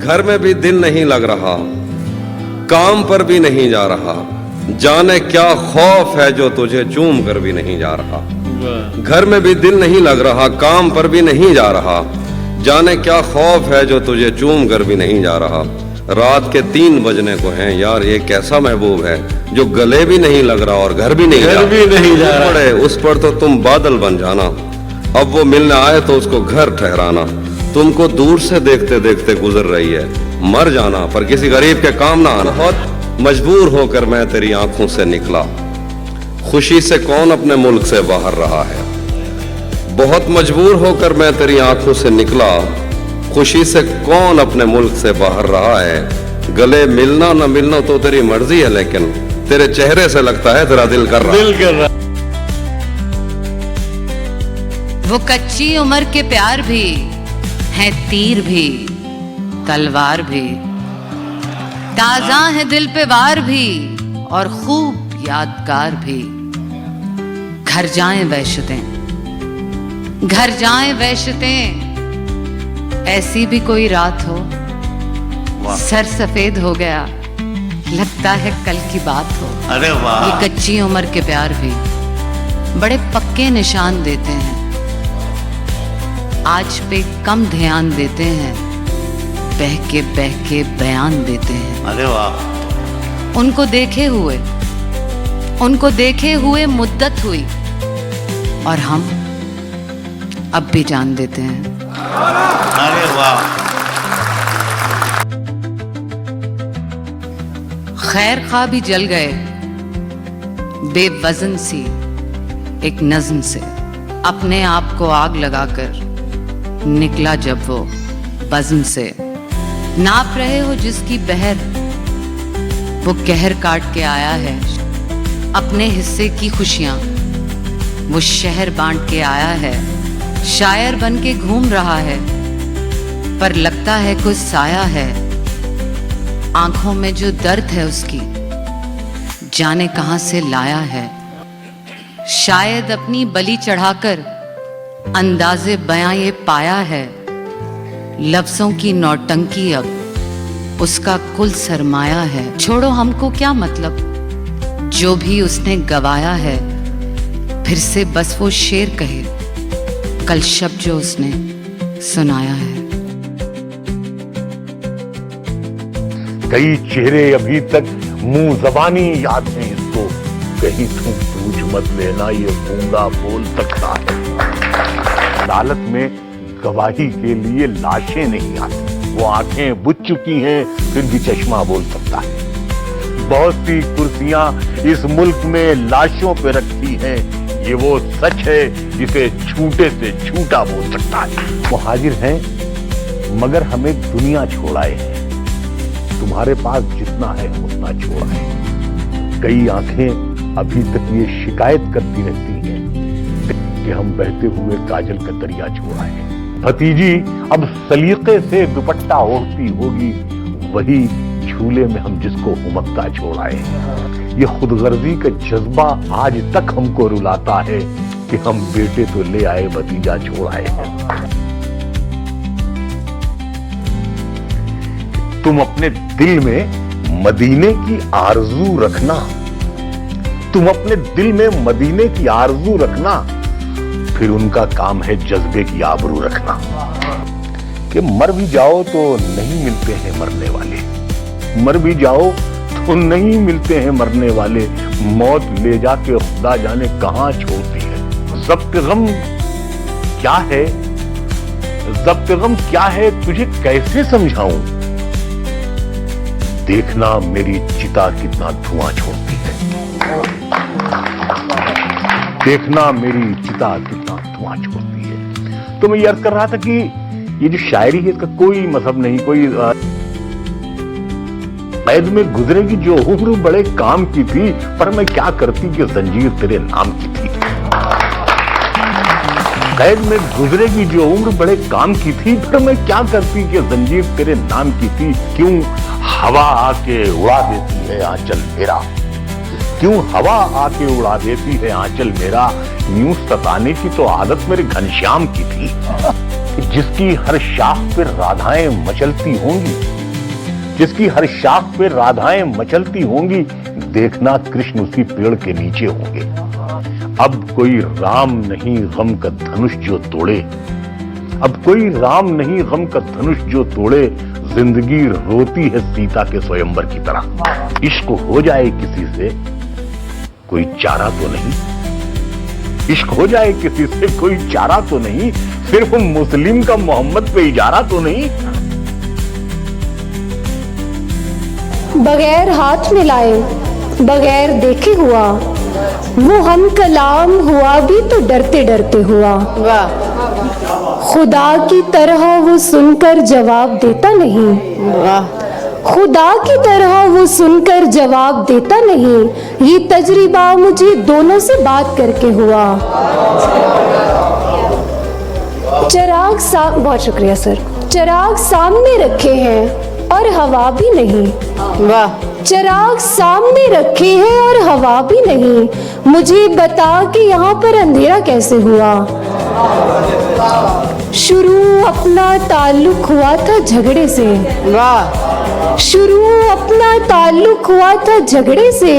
घर में भी दिल नहीं लग रहा, काम पर भी नहीं जा रहा, जाने क्या खौफ है जो तुझे चूम कर भी नहीं जा रहा। घर में भी दिल नहीं लग रहा, काम पर भी नहीं जा रहा, जाने क्या खौफ है जो तुझे चूम कर भी नहीं जा रहा। रात के 3 बजने को हैं यार, ये कैसा महबूब है जो गले भी नहीं लग रहा और घर भी नहीं जा रहा। पड़े उस पर तो तुम बादल बन जाना, अब वो मिलने आए तो उसको घर ठहराना। तुमको दूर से देखते देखते गुजर रही है, मर जाना पर किसी गरीब के काम ना आना। बहुत मजबूर होकर मैं तेरी आंखों से निकला, खुशी से कौन अपने मुल्क से बाहर रहा है। बहुत मजबूर होकर मैं तेरी आंखों से निकला, खुशी से कौन अपने मुल्क से बाहर रहा है। गले मिलना न मिलना तो तेरी मर्जी है, लेकिन तेरे चेहरे से लगता है तेरा दिल कर रहा। वो कच्ची उम्र के प्यार भी है, तीर भी तलवार भी, ताजा है दिल पे वार भी और खूब यादगार भी। घर जाएं वैश्यतें, घर जाएं वैश्यतें, ऐसी भी कोई रात हो, सर सफेद हो गया, लगता है कल की बात हो। अरे वाह! ये कच्ची उम्र के प्यार भी बड़े पक्के निशान देते हैं, आज पे कम ध्यान देते हैं, बह के बयान देते हैं। अरे वाह! उनको देखे हुए मुद्दत हुई और हम अब भी जान देते हैं। अरे वाह! खैर खा भी जल गए बेवजन सी एक नज्म से, अपने आप को आग लगाकर निकला जब वो बज़्म से। नाप रहे हो जिसकी बहर, वो कहर काट के आया है, अपने हिस्से की खुशियां वो शहर बांट के आया है। शायर बन के घूम रहा है पर लगता है कुछ साया है, आंखों में जो दर्द है उसकी जाने कहां से लाया है। शायद अपनी बलि चढ़ाकर अंदाजे बयां ये पाया है, लफ्जों की नौटंकी अब उसका कुल सरमाया है। छोड़ो हमको क्या मतलब, जो भी उसने गवाया है, फिर से बस वो शेर कहे कल शब्द जो उसने सुनाया है। कई चेहरे अभी तक मुंह जबानी याद है इसको, कहीं तुम पूछ मत लेना ये गूंगा बोल सकता है। अदालत में गवाही के लिए लाशें नहीं आती, वो आंखें बुझ चुकी हैं फिर भी चश्मा बोल सकता है। बहुत सी कुर्सियां इस मुल्क में लाशों पे रखी हैं, ये वो सच है जिसे छूटे से छूटा बोल सकता है। मुहाजिर हैं मगर हमें दुनिया छोड़ाए हैं, तुम्हारे पास जितना है उतना छोड़ा है। कई आंखें अभी तक ये शिकायत करती रहती हैं कि हम बहते हुए काजल का दरिया छोड़ा है। भतीजी अब सलीके से दुपट्टा ओढ़ती होगी, वही झूले में हम जिसको उमकता छोड़ाए। ये खुदगर्जी का जज्बा आज तक हमको रुलाता है कि हम बेटे तो ले आए भतीजा छोड़ाए हैं। तुम अपने दिल में मदीने की आरजू रखना, तुम अपने दिल में मदीने की आरजू रखना, फिर उनका काम है जज्बे की आबरू रखना। कि मर भी जाओ तो नहीं मिलते हैं मरने वाले, मर भी जाओ तो नहीं मिलते हैं मरने वाले, मौत ले जाके खुदा जाने कहां छोड़ती है। ज़ब्त गम क्या है, ज़ब्त गम क्या है तुझे कैसे समझाऊं, देखना मेरी चिता कितना धुआं छोड़ती है, देखना मेरी चिता कितना धुआं छोड़ती है। तो मैं ये अर्ज कर रहा था कि ये जो शायरी है इसका कोई मजहब नहीं, कोई कैद में गुजरेगी जो उम्र बड़े काम की थी, पर मैं क्या करती कि जंजीर तेरे नाम की थी। कैद में गुजरेगी जो उम्र बड़े काम की थी, पर मैं क्या करती कि जंजीर तेरे नाम की थी। क्यों हवा आके उड़ा देती है आंचल मेरा, क्यों हवा आके उड़ा देती है आंचल मेरा, यूं सताने की तो आदत मेरे घनश्याम की थी। जिसकी हर शाख पर राधाएं मचलती होंगी, जिसकी हर शाख पे राधाएं मचलती होंगी, देखना कृष्ण उसी पेड़ के नीचे होंगे। अब कोई राम नहीं गम का धनुष जो तोड़े, अब कोई राम नहीं गम का धनुष जो तोड़े, जिंदगी रोती है सीता के स्वयंवर की तरह। इश्क हो जाए किसी से कोई चारा तो नहीं, इश्क हो जाए किसी से कोई चारा तो नहीं, सिर्फ मुस्लिम का मोहम्मद पे इजारा तो नहीं। बगैर हाथ मिलाए बगैर देखे हुआ, वो हम कलाम हुआ भी तो डरते डरते हुआ। खुदा की तरह वो सुनकर जवाब देता नहीं, खुदा की तरह वो सुनकर जवाब देता नहीं। ये तजर्बा मुझे दोनों से बात करके हुआ। चिराग बहुत शुक्रिया सर। चिराग सामने रखे हैं और हवा भी नहीं। वाह। चिराग सामने रखे हैं और हवा भी नहीं, मुझे बता कि यहाँ पर अंधेरा कैसे हुआ। शुरू अपना ताल्लुक हुआ था झगड़े से। वाह। शुरू अपना ताल्लुक हुआ था झगड़े से,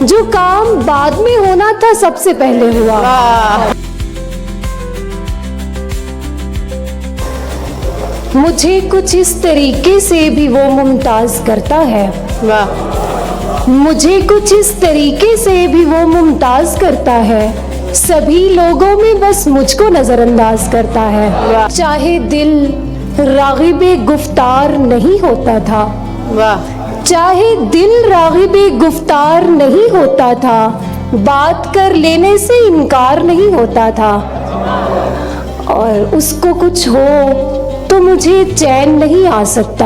जो काम बाद में होना था सबसे पहले हुआ। वाह। मुझे कुछ इस तरीके से भी वो मुमताज करता है। वाह। मुझे कुछ इस तरीके से भी वो मुमताज करता है, सभी लोगों में बस मुझको नजरअंदाज करता है। चाहे दिल रागिबे गुफ्तार नहीं होता था। वाह। चाहे दिल रागिबे गुफ्तार नहीं होता था, बात कर लेने से इनकार नहीं होता था। और उसको कुछ हो तो मुझे चैन नहीं आ सकता।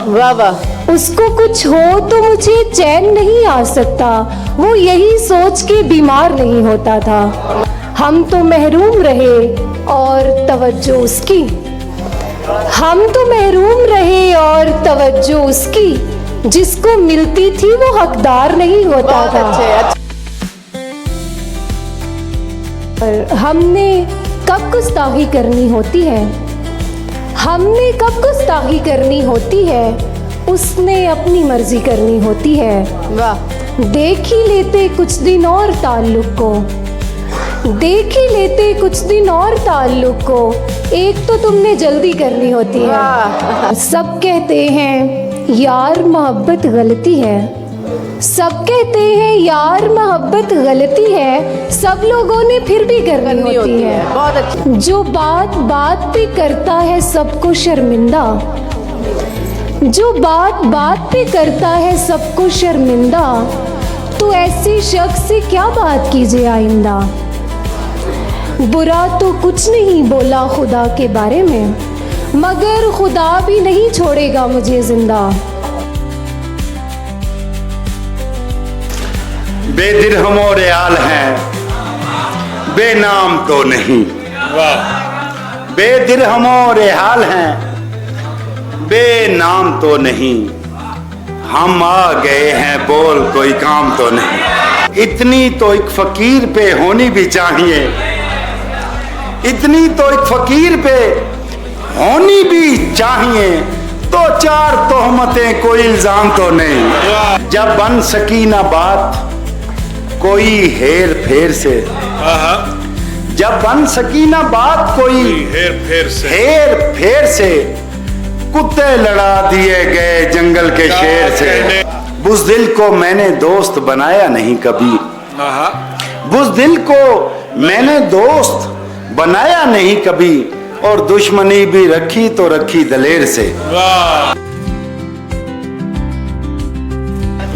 वाह वाह। उसको कुछ हो तो मुझे चैन नहीं आ सकता, वो यही सोच के बीमार नहीं होता था। हम तो महरूम रहे और तवज्जो उसकी, हम तो महरूम रहे और तवज्जो उसकी, जिसको मिलती थी वो हकदार नहीं होता था। हमने कब गुस्ताखी करनी होती है, हमने कब गुस्ताखी करनी होती है, उसने अपनी मर्जी करनी होती है। वाह। देख ही लेते कुछ दिन और ताल्लुक को, देख ही लेते कुछ दिन और ताल्लुक को, एक तो तुमने जल्दी करनी होती है। सब कहते हैं यार मोहब्बत गलती है, सब कहते हैं यार मोहब्बत गलती है, सब लोगों ने फिर भी करनी होती है। बहुत अच्छा। जो बात बात पे करता है सबको शर्मिंदा, जो बात बात पे करता है सबको शर्मिंदा, तो ऐसे शख्स से क्या बात कीजिए आइंदा। बुरा तो कुछ नहीं बोला खुदा के बारे में, मगर खुदा भी नहीं छोड़ेगा मुझे जिंदा। बेदिरहम और रियाल हैं, बेनाम तो नहीं। बेदिरहम और रियाल हैं, बेनाम तो नहीं। हम आ गए हैं बोल कोई काम तो नहीं। इतनी तो एक फकीर पे होनी भी चाहिए, इतनी तो एक फकीर पे होनी भी चाहिए, तो चार तोहमतें कोई इल्जाम तो नहीं। जब बन सकी ना बात कोई हेर फेर से, जब बन सकी ना बात कोई हेर फेर से, कुत्ते लड़ा दिए गए जंगल के शेर से। बुज़दिल को मैंने दोस्त बनाया नहीं कभी, बुज़दिल को मैंने दोस्त बनाया नहीं कभी, और दुश्मनी भी रखी तो रखी दलेर से।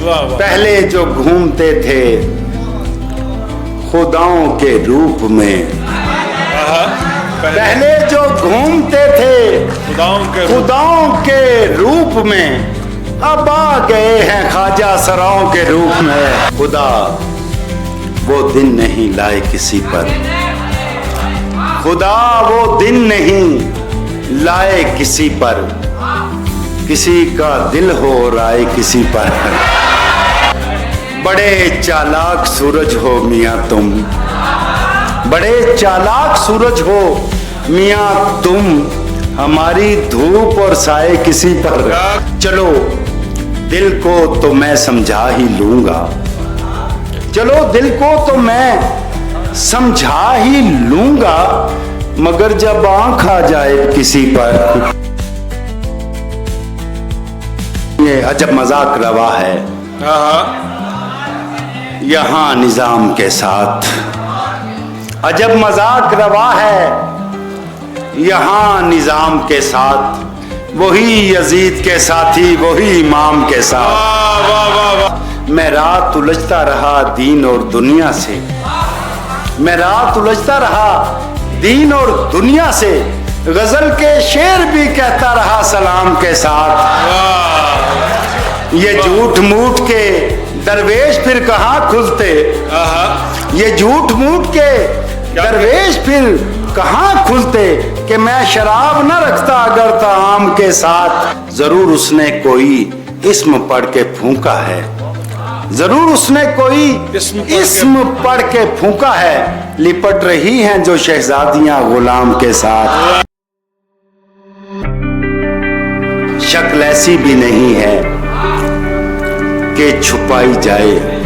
पहले जो घूमते थे खुदाओं के रूप में, पहले जो घूमते थे खुदाओं के रूप में, अब आ गए हैं ख्वाजा सराओं के रूप में। खुदा वो दिन नहीं लाए किसी पर, खुदा वो दिन नहीं लाए किसी पर, किसी का दिल हो राय किसी पर। बड़े चालाक सूरज हो मियाँ तुम, बड़े चालाक सूरज हो मियाँ तुम, हमारी धूप और साए किसी पर। चलो दिल को तो मैं समझा ही लूंगा, चलो दिल को तो मैं समझा ही लूंगा, मगर जब आंख आ जाए किसी पर, ये अजब मजाक रवा है यहाँ निजाम के साथ, अजब मजाक रवा है यहाँ निजाम के साथ, वही यजीद के साथी वही इमाम के साथ। मैं रात उलझता रहा दीन और दुनिया से, मैं रात उलझता रहा दीन और दुनिया से, गजल के शेर भी कहता रहा सलाम के साथ। ये झूठ मूठ के दरवेश फिर कहाँ खुलते, ये झूठ मूठ के दरवेश फिर कहाँ खुलते, कि मैं शराब न रखता अगर ताम के साथ। जरूर उसने कोई इस्म पढ़ के फूंका है, जरूर उसने कोई इस्म पढ़ के फूंका है, लिपट रही हैं जो शहजादियां गुलाम के साथ। शक्ल ऐसी भी नहीं है कि छुपाई जाए,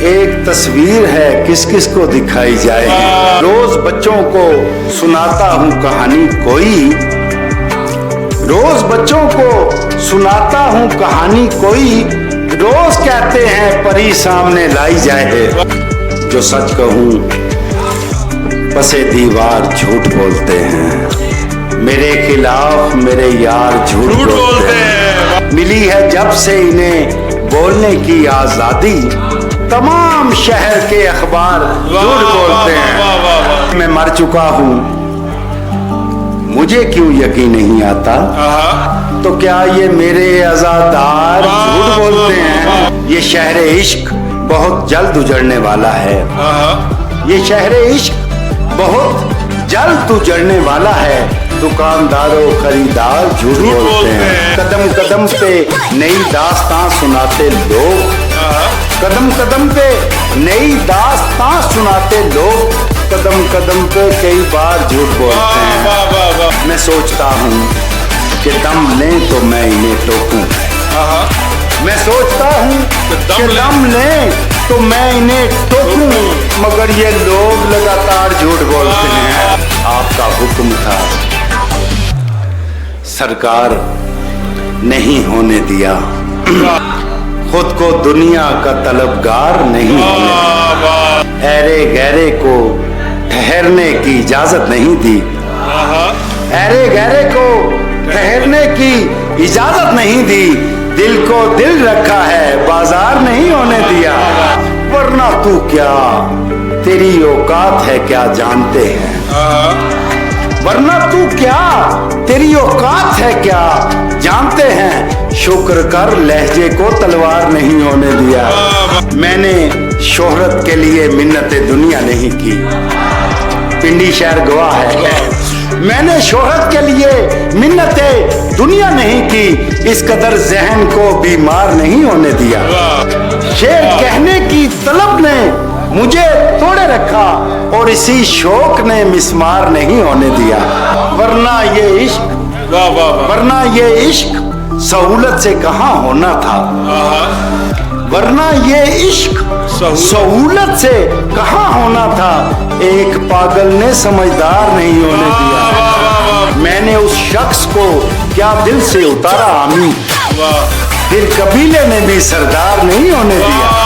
एक तस्वीर है किस किस को दिखाई जाए। रोज बच्चों को सुनाता हूँ कहानी कोई, रोज बच्चों को सुनाता हूँ कहानी कोई, रोज कहते हैं परी सामने लाई जाए। जो सच कहूँ पसे दीवार झूठ बोलते हैं, मेरे खिलाफ मेरे यार झूठ बोलते हैं। मिली है जब से इन्हें बोलने की आजादी, तमाम शहर के अखबार झूठ बोलते हैं। मैं मर चुका हूँ मुझे क्यों यकीन नहीं आता, तो क्या ये मेरे अज़ादार झूठ बोलते हैं। ये शहर इश्क बहुत जल्द उजड़ने वाला है, ये शहर इश्क बहुत जल्द उजड़ने वाला है। दुकानदारों खरीदार झूठ बोलते हैं, कदम कदम पे नई दास्तां सुनाते लोग, कदम कदम पे नई दास्तां सुनाते लोग, कदम कदम पे कई बार झूठ बोलते हैं। मैं सोचता हूँ कि दम लें तो मैं इन्हें टोकूं, मैं सोचता हूँ कि दम लें तो मैं इन्हें टोकूं, मगर ये लोग लगातार झूठ बोलते हैं। आपका हुक्म था सरकार नहीं होने दिया, खुद को दुनिया का तलबगार नहीं होने दिया, ऐरे गहरे को ठहरने की इजाजत नहीं दी, ऐरे गहरे को ठहरने की इजाजत नहीं दी, दिल को दिल रखा है बाजार नहीं होने दिया। वरना तू क्या तेरी औकात है क्या जानते हैं, वरना तू क्या तेरी औकात है क्या जानते हैं। शुक्र कर लहजे को तलवार नहीं होने दिया। मैंने शोहरत के लिए मिन्नतें दुनिया नहीं की, पिंडी शहर गवाह है। मैंने शोहरत के लिए मिन्नतें दुनिया नहीं की, इस कदर जहन को बीमार नहीं होने दिया। शेर कहने की तलब ने मुझे तोड़े रखा और इसी शौक ने मिस्मार नहीं होने दिया। वरना ये इश्क, वरना ये इश्क सहूलत से कहाँ होना था, वरना ये इश्क सहूलत से कहाँ होना था। एक पागल ने समझदार नहीं होने दिया। मैंने उस शख्स को क्या दिल से उतारा आमीन, फिर कबीले ने भी सरदार नहीं होने दिया।